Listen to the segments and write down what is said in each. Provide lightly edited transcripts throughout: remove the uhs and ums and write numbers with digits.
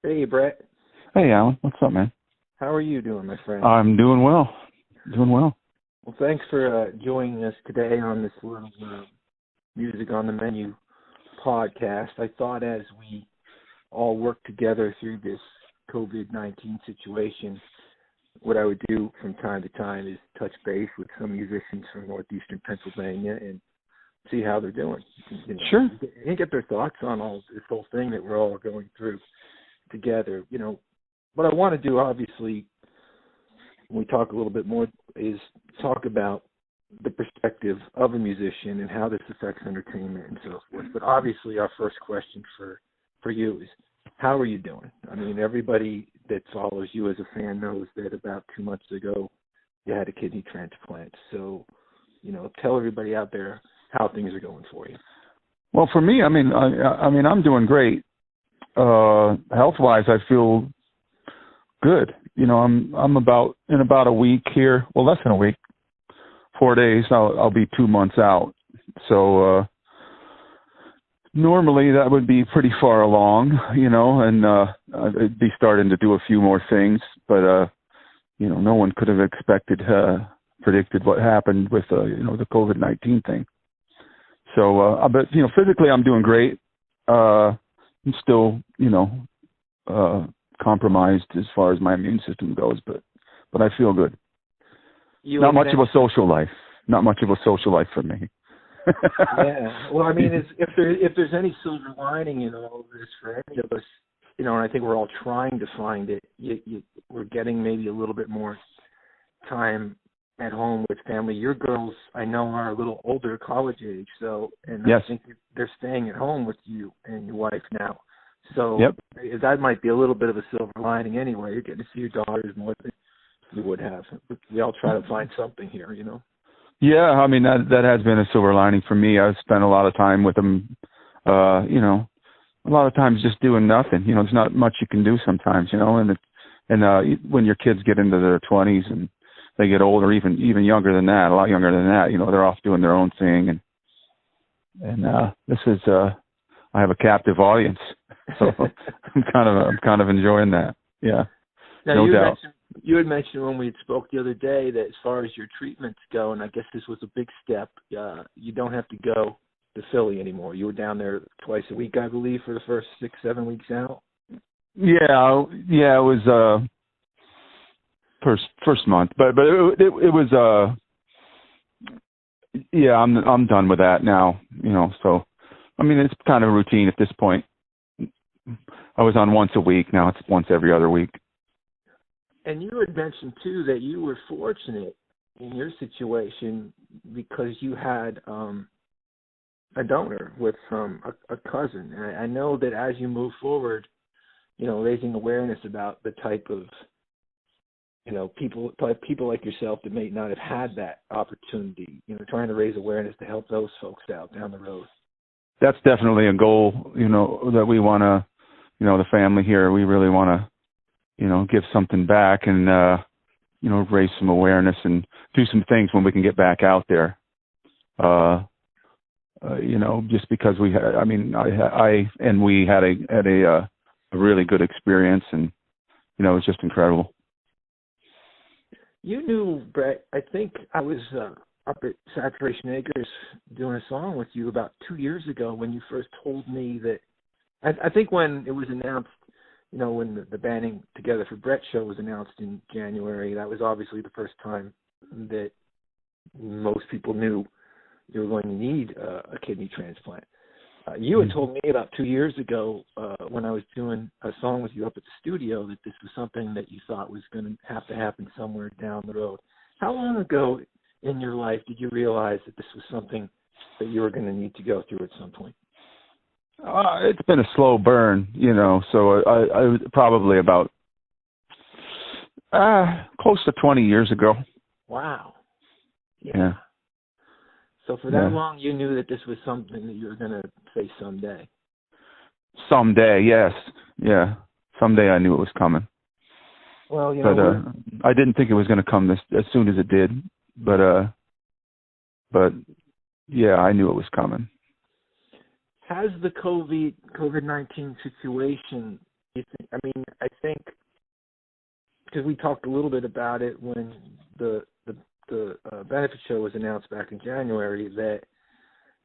Hey, Brett. Hey, Alan. What's up, man? How are you doing, my friend? I'm doing well. Doing well. Well, thanks for joining us today on this little Music on the Menu podcast. I thought as we all work together through this COVID-19 situation, what I would do from time to time is touch base with some musicians from northeastern Pennsylvania and see how they're doing. Sure. And get their thoughts on all this whole thing that we're all going through together. What I want to do, obviously, when we talk a little bit more, is talk about the perspective of a musician and how this affects entertainment and so forth. But obviously, our first question for you is, how are you doing? I mean, everybody that follows you as a fan knows that about 2 months ago, you had a kidney transplant. So, tell everybody out there how things are going for you. Well, for me, I'm doing great. Health-wise, I feel good. I'm about a week here. Well, less than a week. 4 days. I'll be 2 months out. So normally that would be pretty far along, and I'd be starting to do a few more things. But no one could have predicted what happened with the COVID-19 thing. So, but physically I'm doing great. I'm still, compromised as far as my immune system goes, but I feel good. Not much of a social life for me. Yeah. Well, I mean, if there's any silver lining in all of this for any of us, and I think we're all trying to find it, we're getting maybe a little bit more time at home with family. Your girls, I know, are a little older, college age, Yes. I think they're staying at home with you and your wife now. So Yep. that might be a little bit of a silver lining anyway. You're getting to see your daughters more than you would have. We all try to find something here, Yeah, I mean, that has been a silver lining for me. I've spent a lot of time with them, a lot of times just doing nothing. There's not much you can do sometimes, and when your kids get into their 20s and they get older, even younger than that, a lot younger than that, they're off doing their own thing. And this is, I have a captive audience, so I'm kind of enjoying that. Yeah, now, no doubt. You had mentioned when we spoke the other day that as far as your treatments go, and I guess this was a big step, you don't have to go to Philly anymore. You were down there twice a week, I believe, for the first 6-7 weeks out. Yeah, it was first month, but it was yeah, I'm done with that now. So I mean, it's kind of routine at this point. I was on once a week. Now it's once every other week. And you had mentioned, too, that you were fortunate in your situation because you had a donor with a cousin. And I know that as you move forward, raising awareness about the type of, people like yourself that may not have had that opportunity, trying to raise awareness to help those folks out down the road. That's definitely a goal, that we want to, the family here, we really want to, give something back and, raise some awareness and do some things when we can get back out there. Just because we had, we had a really good experience, and, it was just incredible. You knew, Brett, I think I was up at Saturation Acres doing a song with you about 2 years ago when you first told me that, I think when it was announced, when the Banding Together for Brett show was announced in January, that was obviously the first time that most people knew you were going to need a kidney transplant. You had told me about 2 years ago when I was doing a song with you up at the studio that this was something that you thought was going to happen somewhere down the road. How long ago in your life did you realize that this was something that you were going to need to go through at some point? It's been a slow burn, so I probably about close to 20 years ago. Wow. Yeah. So for that long, you knew that this was something that you were going to face someday. Someday, yes. Yeah. Someday I knew it was coming. Well, I didn't think it was going to come as soon as it did. But yeah, I knew it was coming. Has the COVID-19 situation you think? I mean, I think because we talked a little bit about it when the benefit show was announced back in January that,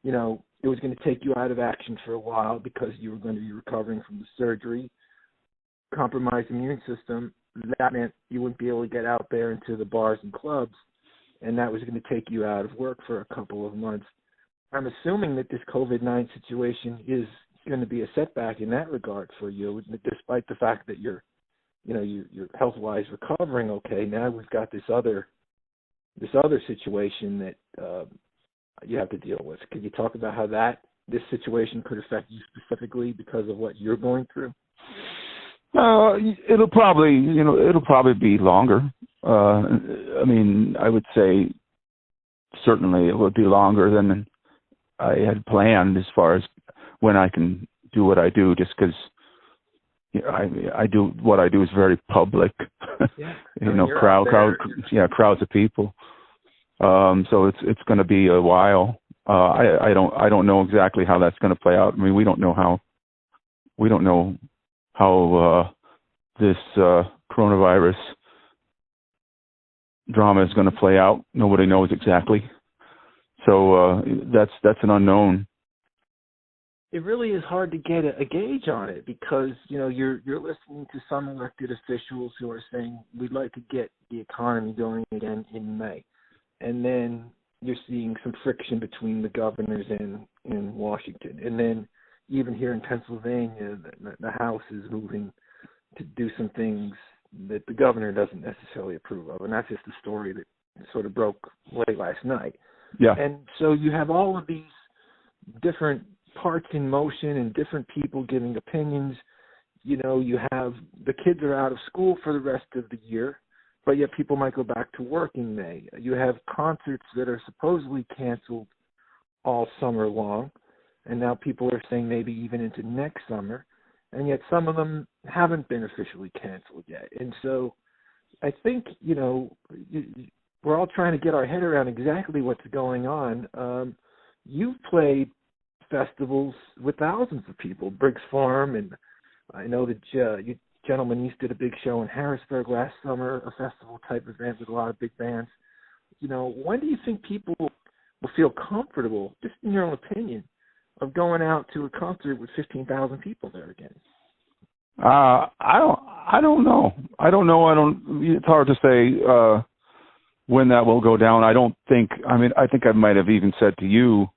you know, it was going to take you out of action for a while because you were going to be recovering from the surgery, compromised immune system. That meant you wouldn't be able to get out there into the bars and clubs, and that was going to take you out of work for a couple of months. I'm assuming that this COVID-19 situation is going to be a setback in that regard for you, despite the fact that you're health-wise recovering okay. Now we've got this other situation that you have to deal with. Could you talk about how this situation could affect you specifically because of what you're going through? It'll probably be longer. I mean, I would say certainly it would be longer than I had planned as far as when I can do what I do, just because I do what I do is very public. Yeah. Crowds of people. So it's going to be a while. I don't know exactly how that's going to play out. I mean, we don't know how this coronavirus drama is going to play out. Nobody knows exactly. So that's an unknown. It really is hard to get a gauge on it because, you know, you're listening to some elected officials who are saying we'd like to get the economy going again in May. And then you're seeing some friction between the governors in Washington. And then even here in Pennsylvania, the House is moving to do some things that the governor doesn't necessarily approve of. And that's just a story that sort of broke late last night. Yeah. And so you have all of these different parts in motion and different people giving opinions. You know, you have the kids are out of school for the rest of the year, but yet people might go back to work in May. You have concerts that are supposedly canceled all summer long, and now people are saying maybe even into next summer, and yet some of them haven't been officially canceled yet. And so I think, you know, we're all trying to get our head around exactly what's going on. You've played festivals with thousands of people, Briggs Farm, and I know that you gentlemen used to did a big show in Harrisburg last summer, a festival type event with a lot of big bands. You know, when do you think people will feel comfortable, just in your own opinion, of going out to a concert with 15,000 people there again? I don't know. It's hard to say when that will go down. I think I might have even said to you,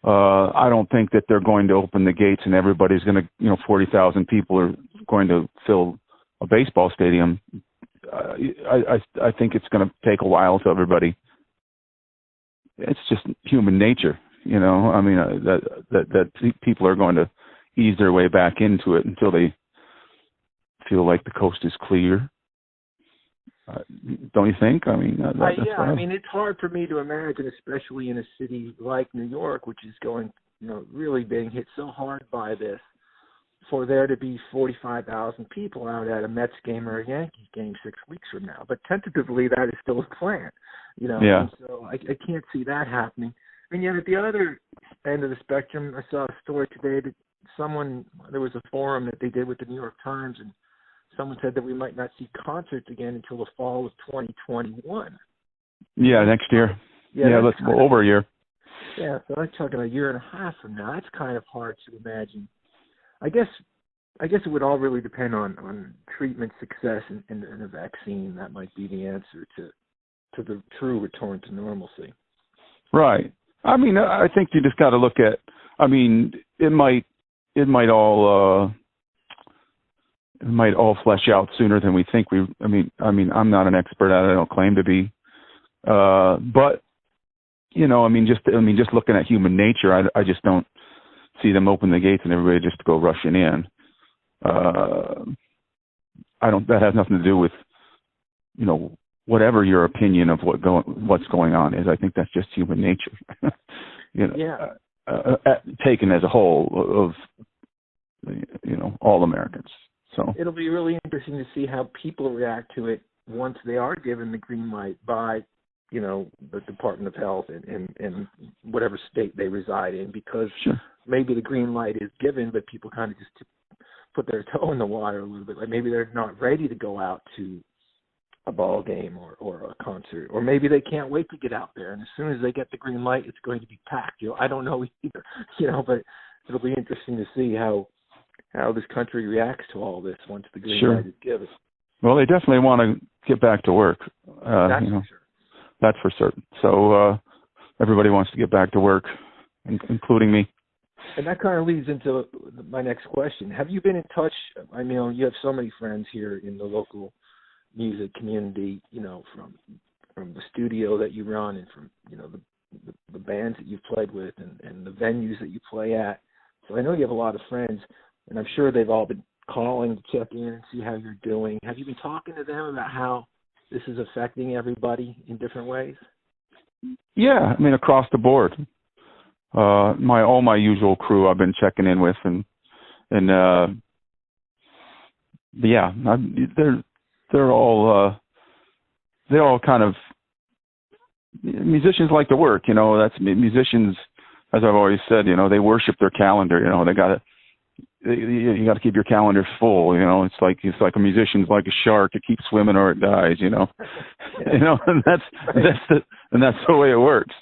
I don't think that they're going to open the gates and everybody's going to, 40,000 people are going to fill a baseball stadium. I think it's going to take a while to everybody. It's just human nature, I mean, that people are going to ease their way back into it until they feel like the coast is clear. Don't you think? I mean, I mean, it's hard for me to imagine, especially in a city like New York, which is going, really being hit so hard by this, for there to be 45,000 people out at a Mets game or a Yankees game 6 weeks from now. But tentatively, that is still a plan, Yeah. And so I can't see that happening. And yet at the other end of the spectrum, I saw a story today that there was a forum that they did with the New York Times, and someone said that we might not see concerts again until the fall of 2021. Yeah, next year. Yeah, let's go over a year. Yeah, so I'm talking a year and a half from now. That's kind of hard to imagine. I guess it would all really depend on treatment success and a vaccine. That might be the answer to the true return to normalcy. Right. I mean, I think you just got to look at. I mean, it might all flesh out sooner than we think. I mean, I'm not an expert at it. I don't claim to be. But just looking at human nature, I just don't see them open the gates and everybody just go rushing in. That has nothing to do with, whatever your opinion of what's going on is. I think that's just human nature. Taken as a whole of, all Americans. So it'll be really interesting to see how people react to it once they are given the green light by, the Department of Health and whatever state they reside in, because Sure. maybe the green light is given, but people kind of just put their toe in the water a little bit. Like maybe they're not ready to go out to a ball game or a concert, or maybe they can't wait to get out there. And as soon as they get the green light, it's going to be packed. I don't know either, but it'll be interesting to see how this country reacts to all this once the green light is given. Well, they definitely want to get back to work. That's for sure. That's for certain. So everybody wants to get back to work, including me. And that kind of leads into my next question. Have you been in touch? I mean, you have so many friends here in the local music community, from the studio that you run and from, the bands that you've played with and the venues that you play at. So I know you have a lot of friends, and I'm sure they've all been calling to check in and see how you're doing. Have you been talking to them about how this is affecting everybody in different ways? Yeah, I mean, across the board. All my usual crew I've been checking in with, and yeah, they're all kind of, musicians like to work, that's musicians, as I've always said, they worship their calendar, you got to keep your calendar full, it's like a musician's like a shark, it keeps swimming or it dies, and that's the way it works.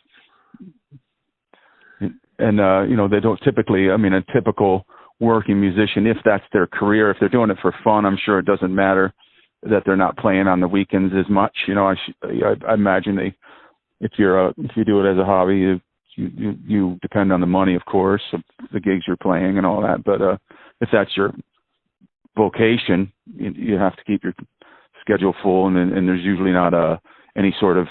And they don't typically, a typical working musician, if that's their career, if they're doing it for fun, I'm sure it doesn't matter that they're not playing on the weekends as much. I imagine if you do it as a hobby, you depend on the money, of course, of the gigs you're playing and all that. But if that's your vocation, you have to keep your schedule full, and there's usually not any sort of,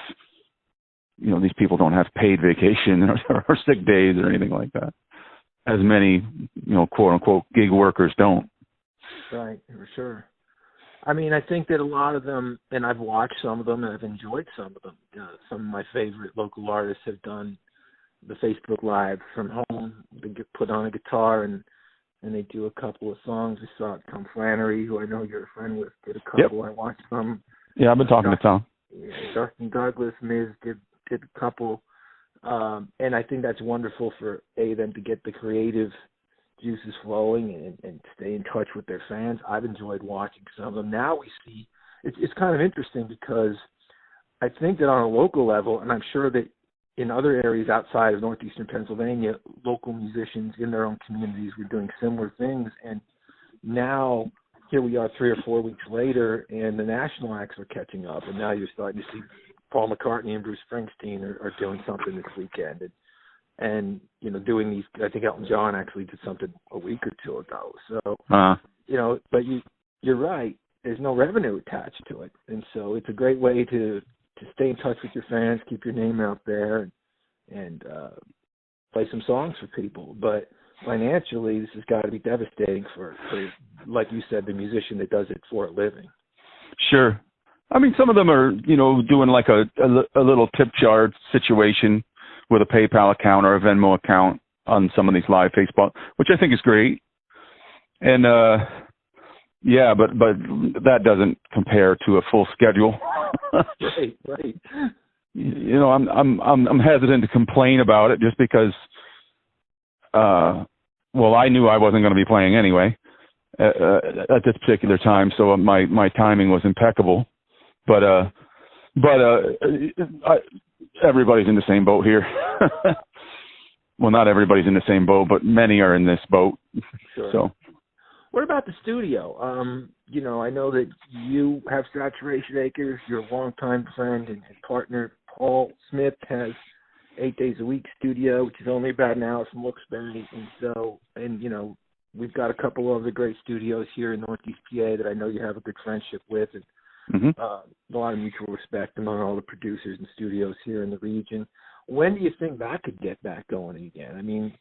these people don't have paid vacation or sick days or anything like that, as many, quote unquote gig workers don't. Right, for sure. I mean, I think that a lot of them, and I've watched some of them, and I've enjoyed some of them. Some of my favorite local artists have done the Facebook Live from home. They get put on a guitar and they do a couple of songs. We saw Tom Flannery, who I know you're a friend with, did a couple. Yep. I watched some. Yeah, I've been talking to Tom. Dustin Douglas, Miz did a couple. And I think that's wonderful for them to get the creative juices flowing and stay in touch with their fans. I've enjoyed watching some of them. Now we see it's kind of interesting because I think that on a local level, and I'm sure that in other areas outside of northeastern Pennsylvania, local musicians in their own communities were doing similar things. And now here we are 3 or 4 weeks later, and the national acts are catching up. And now you're starting to see Paul McCartney and Bruce Springsteen are doing something this weekend. And doing these, I think Elton John actually did something a week or two ago. So, but you're right. There's no revenue attached to it. And so it's a great way to stay in touch with your fans, keep your name out there, and play some songs for people. But financially, this has got to be devastating for, like you said, the musician that does it for a living. Sure. I mean, some of them are, doing like a little tip jar situation with a PayPal account or a Venmo account on some of these live Facebook, which I think is great. And but that doesn't compare to a full schedule. Right. I'm hesitant to complain about it just because, I knew I wasn't going to be playing anyway at this particular time, so my timing was impeccable. But everybody's in the same boat here. Well, not everybody's in the same boat, but many are in this boat. Sure. So, what about the studio? I know that you have Saturation Acres. Your longtime friend and partner Paul Smith has 8 days a week studio, which is only about an hour from Wilkes-Barre. And we've got a couple of other great studios here in Northeast PA that I know you have a good friendship with, and a lot of mutual respect among all the producers and studios here in the region. When do you think that could get back going again? I mean,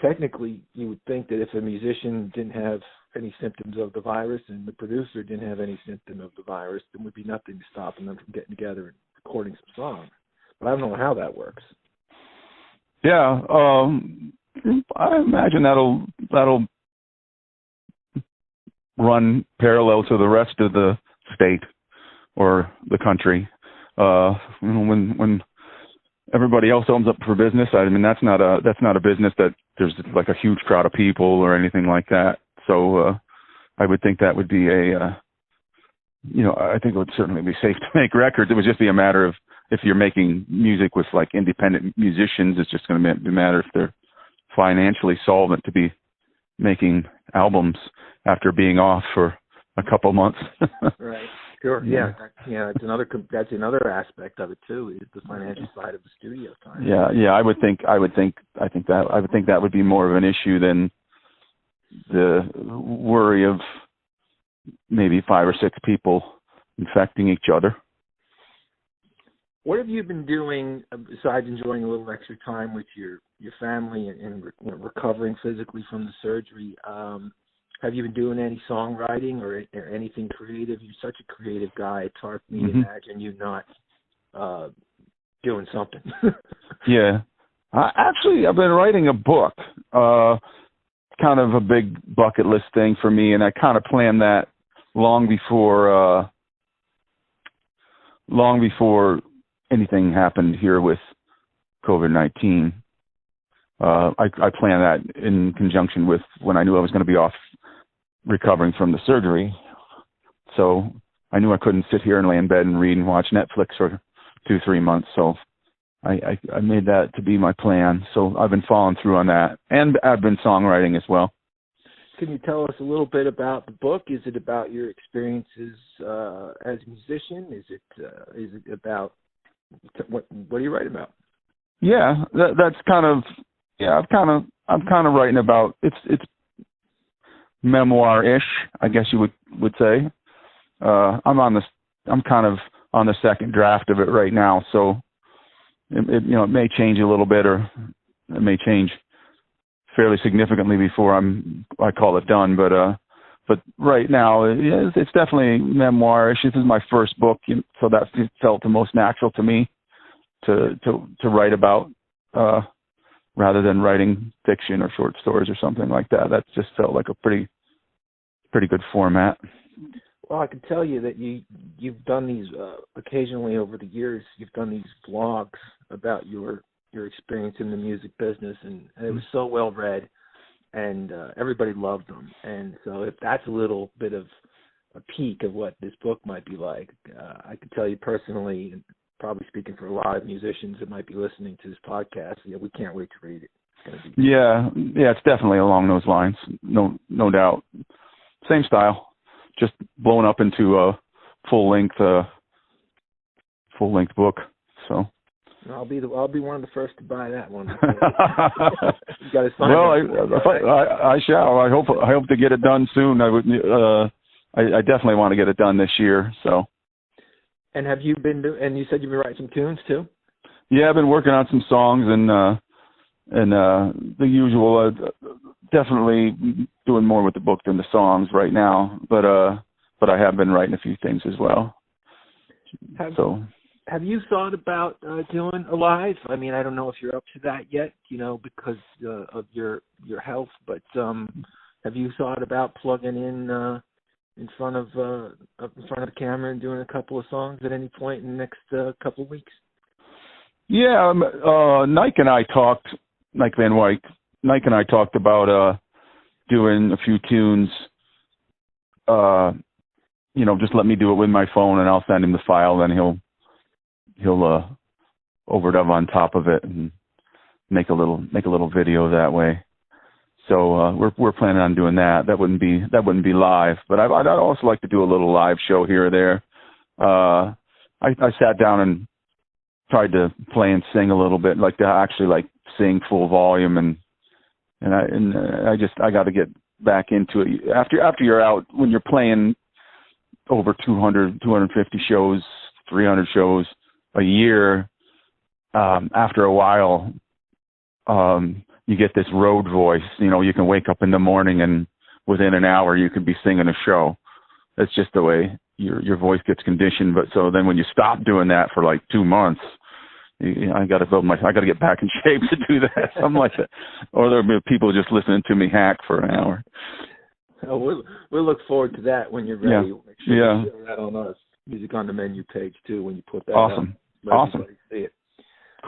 technically you would think that if a musician didn't have any symptoms of the virus and the producer didn't have any symptom of the virus, there would be nothing to stop them from getting together and recording some songs. But I don't know how that works. Yeah, I imagine that'll run parallel to the rest of the state or the country. When everybody else opens up for business, I mean that's not a business that there's like a huge crowd of people or anything like that. So I would think that would be I think it would certainly be safe to make records. It would just be a matter of if you're making music with like independent musicians, it's just going to be a matter if they're financially solvent to be making albums after being off for a couple months. Right. Sure. Yeah. That's another aspect of it too, is the financial side of the studio time. Yeah. I think that would be more of an issue than the worry of maybe 5 or 6 people infecting each other. What have you been doing besides enjoying a little extra time with your family and recovering physically from the surgery? Have you been doing any songwriting or anything creative? You're such a creative guy. It's hard for me to imagine you not doing something. Yeah. I've been writing a book, kind of a big bucket list thing for me, and I kind of planned that long before anything happened here with COVID-19. I planned that in conjunction with when I knew I was going to be off recovering from the surgery. So I knew I couldn't sit here and lay in bed and read and watch Netflix for 2-3 months. So I made that to be my plan. So I've been following through on that, and I've been songwriting as well. Can you tell us a little bit about the book? Is it about your experiences as a musician? Is it about what do you write about? Yeah, that's kind of I'm kind of writing about it's memoir-ish, I guess you would say. I'm kind of on the second draft of it right now, so it may change a little bit, or it may change fairly significantly before I call it done. But right now it's definitely memoir-ish. This is my first book, so that felt the most natural to me to write about, rather than writing fiction or short stories or something like that. That just felt like a pretty good format. Well, I can tell you that you've done these occasionally over the years. You've done these vlogs about your experience in the music business, and it was so well read, and everybody loved them. And so if that's a little bit of a peek of what this book might be like, I can tell you personally, and probably speaking for a lot of musicians that might be listening to this podcast, we can't wait to read it. It's gonna be yeah, it's definitely along those lines, no doubt. Same style, just blown up into a full length book. So I'll be one of the first to buy that one. You got to sign I shall. I hope to get it done soon. I definitely want to get it done this year. So. And have you been and you said you've been writing some tunes too? Yeah, I've been working on some songs and the usual. Definitely doing more with the book than the songs right now, but I have been writing a few things as well. Have you thought about doing a live? I mean, I don't know if you're up to that yet, because of your health, but have you thought about plugging in front of the camera and doing a couple of songs at any point in the next couple of weeks? Yeah, Nike Van Wyk. Nike and I talked about doing a few tunes. Just let me do it with my phone, and I'll send him the file. Then he'll overdub on top of it and make a little video that way. So we're planning on doing that. That wouldn't be live, but I'd also like to do a little live show here or there. I sat down and tried to play and sing a little bit, like to actually sing full volume, and I got to get back into it. After you're out, when you're playing over 200, 250 shows, 300 shows a year, after a while, you get this road voice. You can wake up in the morning and within an hour you could be singing a show. That's just the way your voice gets conditioned. But so then when you stop doing that for 2 months, I got to get back in shape to do that, something like that. Or there'll be people just listening to me hack for an hour. Oh, we'll look forward to that when you're ready. Yeah. Make sure you share that on us Music on the Menu page too when you put that awesome. up. Let everybody see it.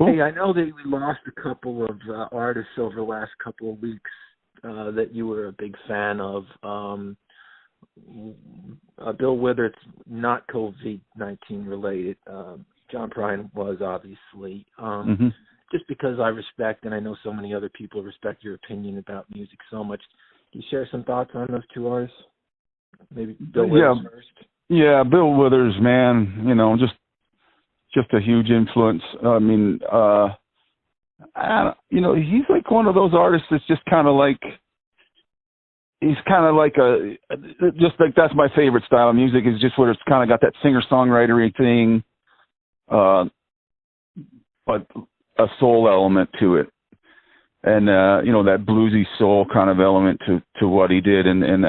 Cool. Hey, I know that we lost a couple of artists over the last couple of weeks that you were a big fan of. Bill Withers, not COVID-19 related. John Prine was, obviously. Just because I respect, and I know so many other people respect your opinion about music so much. Can you share some thoughts on those two artists? Maybe Bill Withers first. Yeah, Bill Withers, man, just a huge influence. I mean, he's like one of those artists that's just kind of like, he's kind of like that's my favorite style of music, is just where it's kind of got that singer-songwritery thing, but a soul element to it. And, that bluesy soul kind of element to what he did. And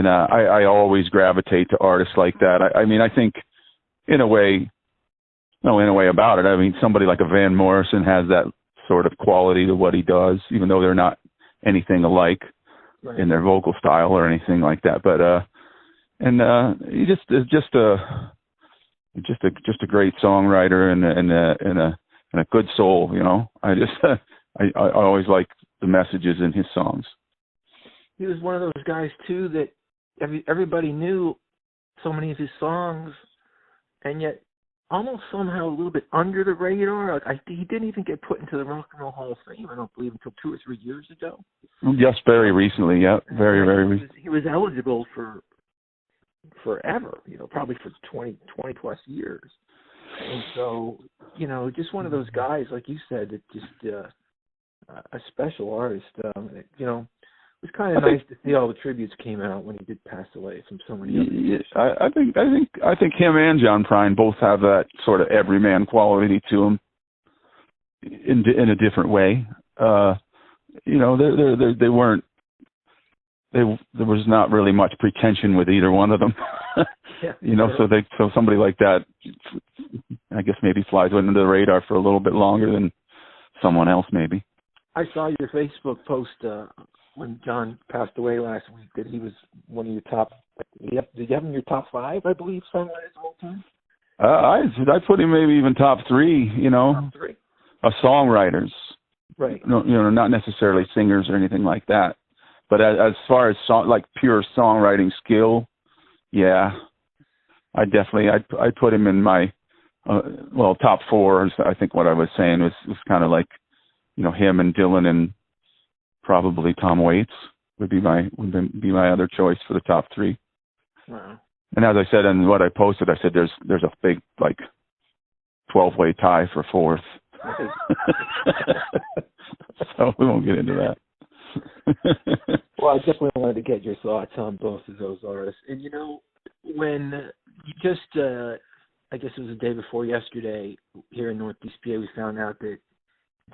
I always gravitate to artists like that. I think in a way about it. I mean, somebody like a Van Morrison has that sort of quality to what he does, even though they're not anything alike in their vocal style or anything like that. But he just a great songwriter and a good soul. I always like the messages in his songs. He was one of those guys too that everybody knew so many of his songs, and yet almost somehow a little bit under the radar. He didn't even get put into the Rock and Roll Hall of Fame, I don't believe, until 2 or 3 years ago. Yes, very recently. Yeah, very recently. He was eligible for forever. Probably for 20 plus years. And so, just one of those guys, like you said, that just a special artist. It was kind of nice to see all the tributes came out when he did pass away from so many others. Yes, I think him and John Prine both have that sort of everyman quality to them in a different way. They weren't. There was not really much pretension with either one of them. So somebody like that, I guess, maybe flies under the radar for a little bit longer than someone else, maybe. I saw your Facebook post when John passed away last week that he was one of your top. Did you have him in your top 5? I believe, songwriters of all time. I put him maybe even top 3. Top 3 of songwriters. Right. No, not necessarily singers or anything like that. But as far as pure songwriting skill, yeah, I'd put him in my top 4. I think what I was saying was kind of like, him and Dylan and probably Tom Waits would be my other choice for the top 3. Wow. And as I said in what I posted, I said there's a big 12-way tie for 4th. So we won't get into that. Well, I definitely wanted to get your thoughts on both of those artists. And when you just, I guess it was the day before yesterday, here in Northeast PA, we found out that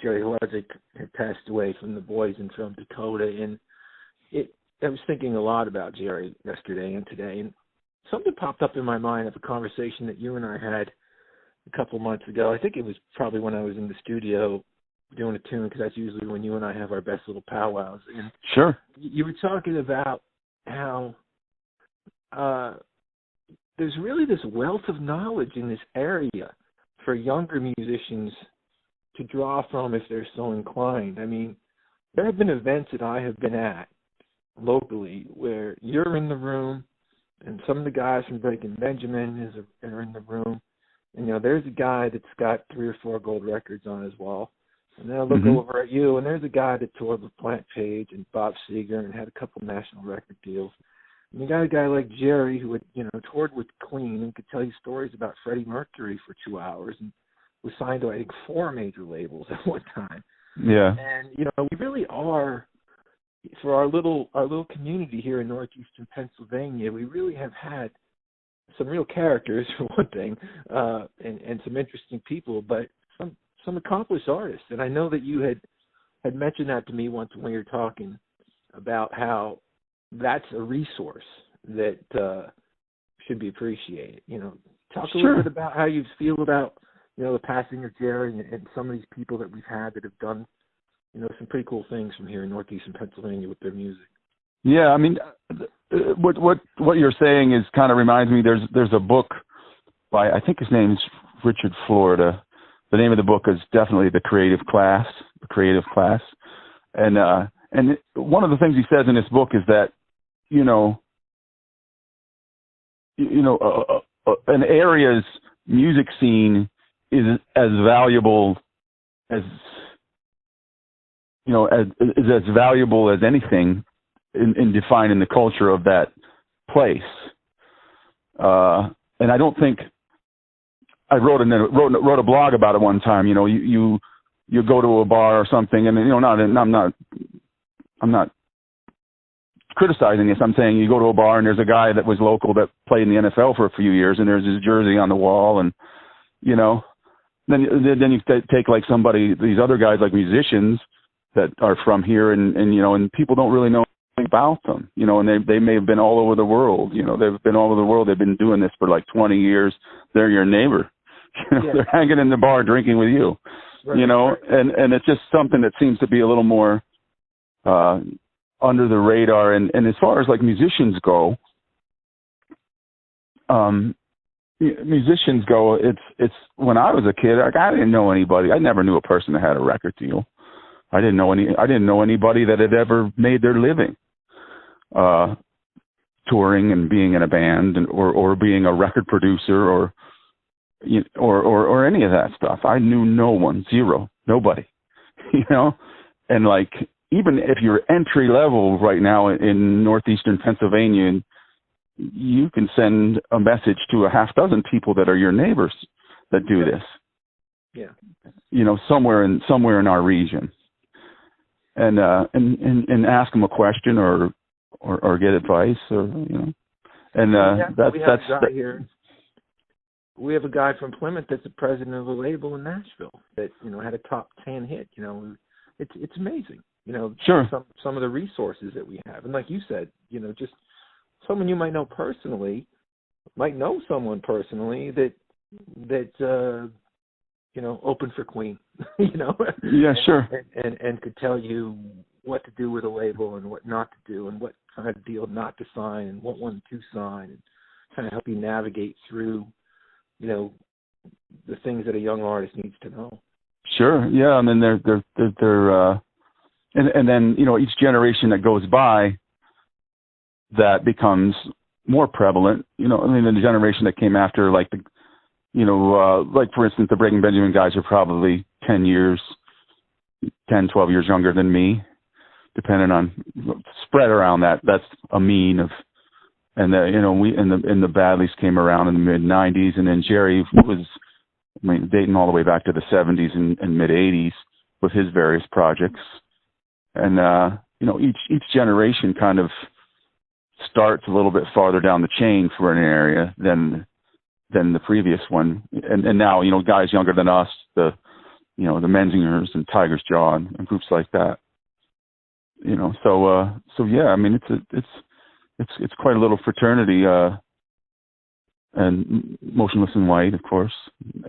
Jerry Hledzik had passed away from the Boys and from Dakota. And I was thinking a lot about Jerry yesterday and today. And something popped up in my mind of a conversation that you and I had a couple months ago. I think it was probably when I was in the studio doing a tune, because that's usually when you and I have our best little powwows. And sure. You were talking about how there's really this wealth of knowledge in this area for younger musicians to draw from if they're so inclined. I mean, there have been events that I have been at locally where you're in the room and some of the guys from Breaking Benjamin are in the room. And, there's a guy that's got 3 or 4 gold records on his wall. And then I look over at you, and there's a guy that toured with Plant Page and Bob Seger and had a couple national record deals. And you got a guy like Jerry who had, toured with Queen and could tell you stories about Freddie Mercury for 2 hours and was signed to, I think, 4 major labels at one time. Yeah. And, we really are, for our little community here in northeastern Pennsylvania, we really have had some real characters, for one thing, and some interesting people, but some accomplished artists. And I know that you had mentioned that to me once when we were talking about how that's a resource that should be appreciated. Talk a little bit about how you feel about, the passing of Jerry and some of these people that we've had that have done, some pretty cool things from here in northeastern Pennsylvania with their music. Yeah, I mean, what you're saying is kind of reminds me. There's a book by, I think his name is Richard Florida, the name of the book is definitely The Creative Class. The Creative Class. And one of the things he says in this book is that, an area's music scene is as valuable as valuable as anything in defining the culture of that place. And I don't think I wrote a blog about it one time. You go to a bar or something, and I'm not criticizing this. I'm saying you go to a bar and there's a guy that was local that played in the NFL for a few years, and there's his jersey on the wall, and then you take like these other guys like musicians that are from here, and people don't really know anything about them, and they may have been all over the world. They've been all over the world. They've been doing this for like 20 years. They're your neighbor. They're hanging in the bar drinking with you. Right. And it's just something that seems to be a little more under the radar. And as far as like musicians go, it's when I was a kid, I didn't know anybody. I never knew a person that had a record deal. I didn't know anybody that had ever made their living touring and being in a band or being a record producer or any of that stuff. I knew no one, zero, nobody, and like, even if you're entry level right now in northeastern Pennsylvania, you can send a message to a half dozen people that are your neighbors that do this. Yeah. Somewhere in our region, and ask them a question or get advice here. We have a guy from Plymouth that's the president of a label in Nashville that had a top 10 hit. It's amazing. Sure. Some of the resources that we have, and like you said, just someone you might know personally, might know someone personally that opened for Queen. Yeah, sure. And could tell you what to do with a label and what not to do, and what kind of deal not to sign and what one to sign, and kind of help you navigate through the things that a young artist needs to know. Sure. Yeah. I mean, they're and then, each generation that goes by, that becomes more prevalent. The generation that came after, like like for instance, the Breaking Benjamin guys are probably 10, 12 years younger than me, depending on spread around that. That's a mean of. And the Badlees came around in the mid '90s, and then Jerry was, dating all the way back to the '70s and mid '80s with his various projects. And each generation kind of starts a little bit farther down the chain for an area than the previous one. And now guys younger than us, the Menzingers and Tiger's Jaw and groups like that. So yeah, I mean it's quite a little fraternity, and Motionless in White, of course,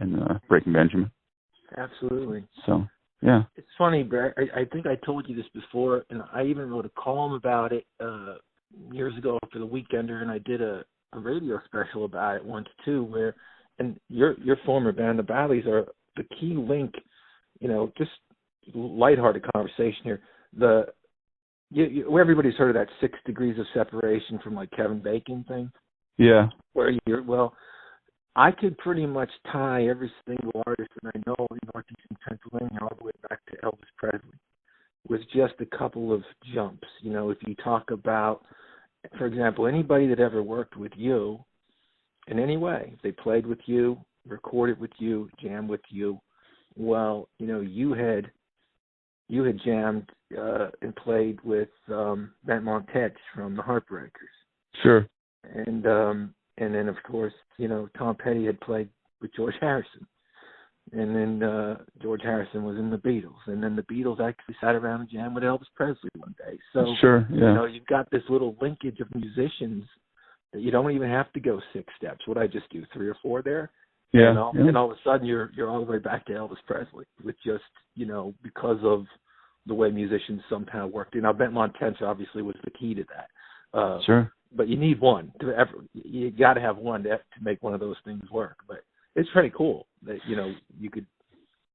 and Breaking Benjamin. Absolutely. So, yeah. It's funny, Brett. I think I told you this before, and I even wrote a column about it years ago for the Weekender, and I did a radio special about it once too, and your former band, the Badlees, are the key link. Just lighthearted conversation here. Everybody's heard of that 6 degrees of separation from like Kevin Bacon thing. Yeah. Where I could pretty much tie every single artist that I know in northeastern Pennsylvania all the way back to Elvis Presley with just a couple of jumps. If you talk about, for example, anybody that ever worked with you in any way, if they played with you, recorded with you, jammed with you, well, you had jammed and played with Matt Montech from the Heartbreakers. Sure. And then of course, Tom Petty had played with George Harrison. And then George Harrison was in the Beatles. And then the Beatles actually sat around and jammed with Elvis Presley one day. So sure, yeah. You've got this little linkage of musicians that you don't even have to go 6 steps. What I just do, 3 or 4 there. Yeah. And all of a sudden you're all the way back to Elvis Presley with just, because of the way musicians somehow worked. Matt Montech obviously was the key to that. Sure. But you need one you got to have one to make one of those things work. But it's pretty cool that, you could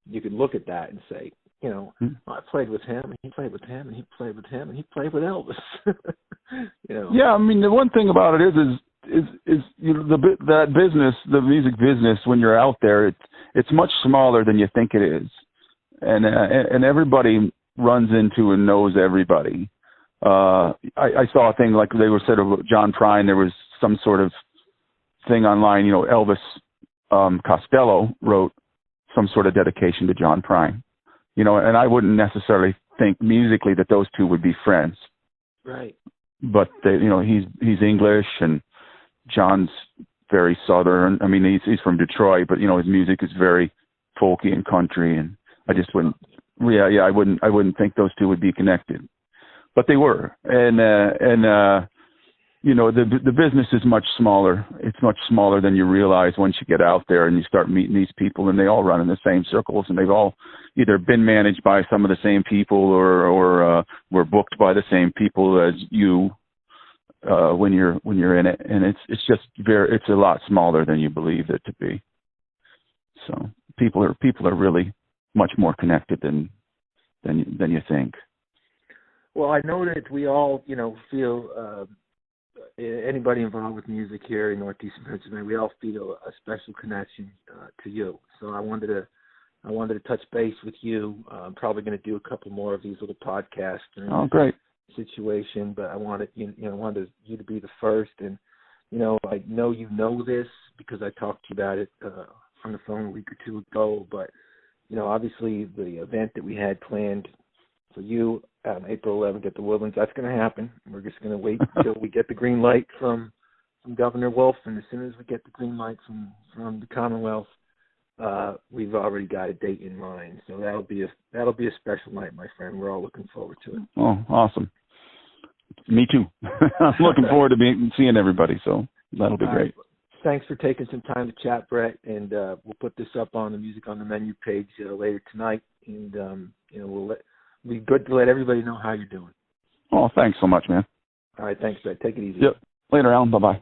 you could look at that and say, well, I played with him, and he played with him, and he played with him, and he played with Elvis. Yeah, I mean, the one thing about it is that business, the music business, when you're out there, it's much smaller than you think it is, and everybody runs into and knows everybody. I saw a thing like they were said of John Prine. There was some sort of thing online. Elvis Costello wrote some sort of dedication to John Prine. And I wouldn't necessarily think musically that those two would be friends. Right. But he's English and John's very Southern. I mean, he's from Detroit, but his music is very folky and country, and I just wouldn't. Yeah, I wouldn't think those two would be connected, but they were. And the business is much smaller. It's much smaller than you realize once you get out there and you start meeting these people, and they all run in the same circles, and they've all either been managed by some of the same people or were booked by the same people as you when you're in it. And it's a lot smaller than you believe it to be. So people are really much more connected than you think. Well, I know that we all, feel anybody involved with music here in Northeastern Pennsylvania, we all feel a special connection to you. So I wanted to touch base with you. I'm probably going to do a couple more of these little podcasts. Oh, great. Situation, but I wanted you to be the first, and I know this because I talked to you about it on the phone a week or two ago. But obviously the event that we had planned for you on April 11th at the Woodlands, that's going to happen. We're just going to wait until we get the green light from Governor Wolf, and as soon as we get the green light from the Commonwealth, we've already got a date in mind. So that'll be a special night, my friend. We're all looking forward to it. Oh, awesome. Me too. I'm looking forward to seeing everybody, so that'll be great. Thanks for taking some time to chat, Bret, and we'll put this up on the Music on the Menu page later tonight, and it'll be good to let everybody know how you're doing. Oh, thanks so much, man. All right, thanks, Bret. Take it easy. Yep. Later, Alan. Bye-bye.